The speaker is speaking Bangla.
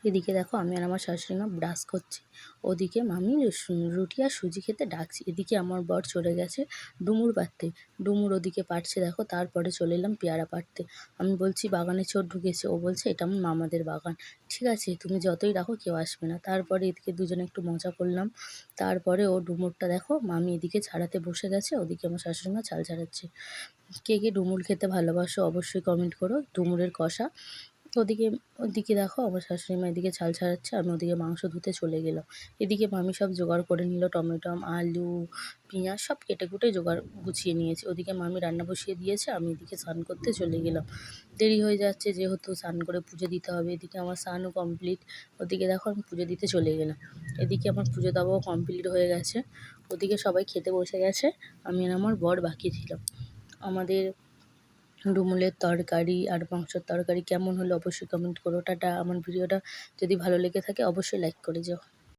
এদিকে দেখো আমি আর আমার শাশুড়ি মা ব্রাশ করছি, ওদিকে মামি রুটি আর সুজি খেতে ডাকছি। এদিকে আমার বর চলে গেছে ডুমুর পাড়তে, ডুমুর ওদিকে পাড়ছে দেখো। তারপরে চলে এলাম পেয়ারা পাড়তে। আমি বলছি বাগানে চোর ঢুকেছে, ও বলছে এটা আমার মামাদের বাগান। ঠিক আছে তুমি যতই রাখো কেউ আসবে না। তারপরে এদিকে দুজনে একটু মজা করলাম। তারপরে ও ডুমুরটা দেখো মামি এদিকে ছাড়াতে বসে গেছে, ওদিকে আমার শাশুড়ি মা চাল ছাড়াচ্ছে। কে কে ডুমুর খেতে ভালোবাসো অবশ্যই কমেন্ট করো, ডুমুরের কষা। ওদিকে ওদিকে দেখো আমার শাশুড়ি মা এদিকে চাল ছাড়াচ্ছে, আমি ওদিকে মাংস ধুতে চলে গেলাম। এদিকে মামি সব জোগাড় করে নিল, টমেটো, আলু, পেঁয়াজ সব কেটে কুটে জোগাড় গুছিয়ে নিয়েছে। ওদিকে মামি রান্না বসিয়ে দিয়েছে, আমি এদিকে স্নান করতে চলে গেলাম। দেরি হয়ে যাচ্ছে যেহেতু স্নান করে পুজো দিতে হবে। এদিকে আমার স্নানও কমপ্লিট। ওদিকে দেখো আমি পুজো দিতে চলে গেলাম। এদিকে আমার পুজো দেওয়াও কমপ্লিট হয়ে গেছে। ওদিকে সবাই খেতে বসে গেছে, আমি আর আমার বর বাকি ছিলাম। আমাদের ডুমুরের তরকারি আর মাংসের তরকারি কেমন হলো অবশ্যই কমেন্ট করো। টাটা। আমার ভিডিওটা যদি ভালো লেগে থাকে অবশ্যই লাইক করে যেও।